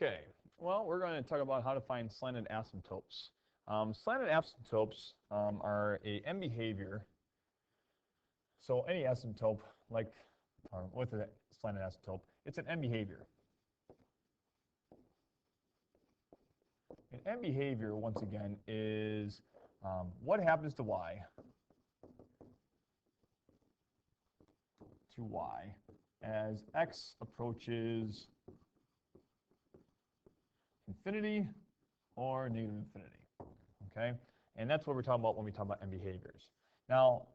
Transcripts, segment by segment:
Okay, well, we're going to talk about how to find slanted asymptotes. Slanted asymptotes are a end behavior. So any asymptote, like with a slanted asymptote, it's an end behavior. An end behavior, once again, is what happens to y as x approaches infinity or negative infinity, okay? And that's what we're talking about when we talk about end behaviors. Now,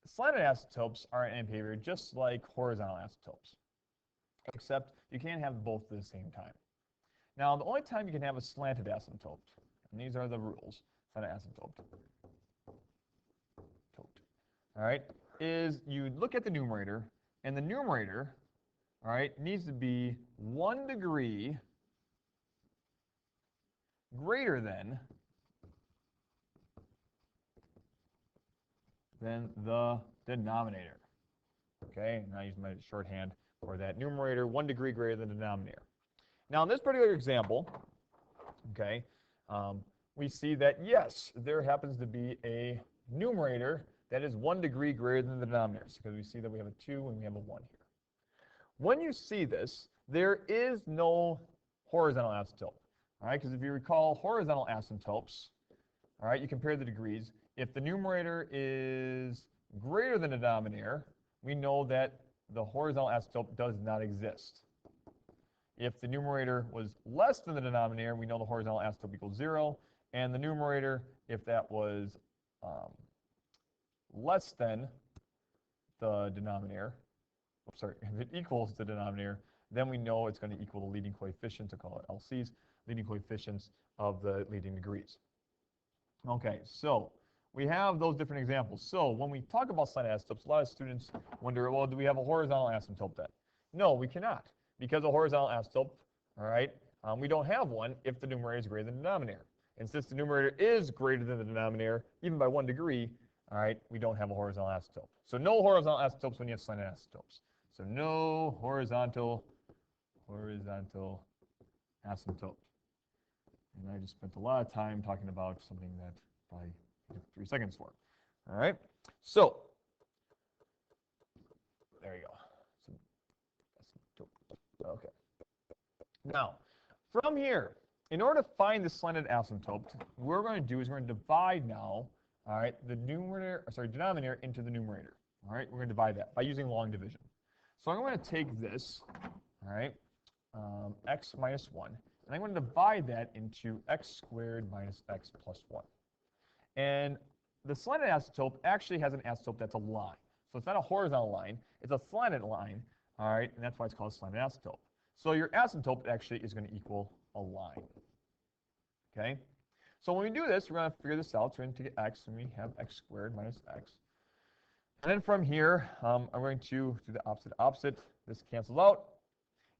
slanted asymptotes are an end behavior just like horizontal asymptotes, except you can't have both at the same time. Now, the only time you can have a slanted asymptote, and these are the rules, slanted asymptote, all right, is you look at the numerator, and the numerator, all right, needs to be 1 degree greater than the denominator. Okay, and I use my shorthand for that numerator, 1 degree greater than the denominator. Now, in this particular example, okay, we see that, yes, there happens to be a numerator that is 1 degree greater than the denominator, because we see that we have a 2 and we have a 1 here. When you see this, there is no horizontal asymptote, all right, because if you recall horizontal asymptotes, all right, you compare the degrees. If the numerator is greater than the denominator, we know that the horizontal asymptote does not exist. If the numerator was less than the denominator, we know the horizontal asymptote equals 0. And the numerator, if that was less than the denominator, if it equals the denominator, then we know it's going to equal the leading coefficients, I call it LCs, leading coefficients of the leading degrees. Okay, so we have those different examples. So when we talk about slanted asymptotes, a lot of students wonder, well, do we have a horizontal asymptote then? No, we cannot. Because a horizontal asymptote, all right, we don't have one if the numerator is greater than the denominator. And since the numerator is greater than the denominator, even by 1 degree, all right, we don't have a horizontal asymptote. So no horizontal asymptotes when you have slanted asymptotes. So no horizontal asymptote. And I just spent a lot of time talking about something that probably 3 seconds for. All right, so there you go. Okay. Now, from here, in order to find the slanted asymptote, what we're going to do is we're going to divide now, all right, the denominator into the numerator. All right, we're going to divide that by using long division. So I'm going to take this, all right, x minus 1, and I'm going to divide that into x squared minus x plus 1. And the slanted asymptote actually has an asymptote that's a line. So it's not a horizontal line, it's a slanted line, all right, and that's why it's called a slanted asymptote. So your asymptote actually is going to equal a line, okay? So when we do this, we're going to figure this out. So we're going to take x, and we have x squared minus x. And then from here, I'm going to do the opposite. This cancels out,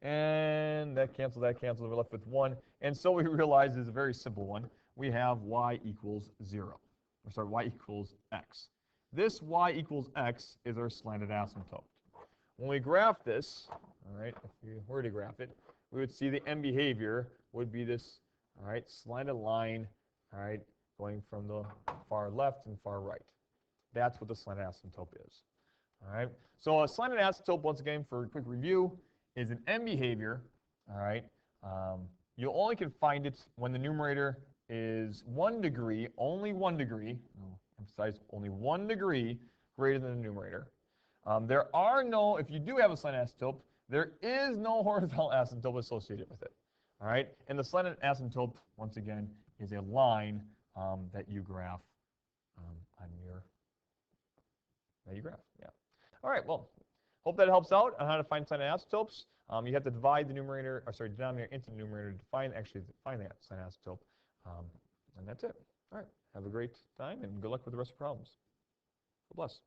and that cancels, we're left with 1. And so we realize it's a very simple one. We have y equals 0. Or sorry, y equals x. This y equals x is our slanted asymptote. When we graph this, all right, if we were to graph it, we would see the end behavior would be this, all right, slanted line, all right, going from the far left and far right. That's what the slanted asymptote is. All right. So a slanted asymptote, once again, for a quick review, is an end behavior. All right. You only can find it when the numerator is 1 degree, only 1 degree. I'll emphasize only 1 degree greater than the numerator. There are no, if you do have a slanted asymptote, there is no horizontal asymptote associated with it. All right. And the slanted asymptote, once again, is a line that you graph on your graph. Yeah. All right. Well, hope that helps out on how to find slanted asymptotes. You have to divide the denominator into the numerator to find that slanted asymptote. And that's it. All right. Have a great time and good luck with the rest of the problems. God bless.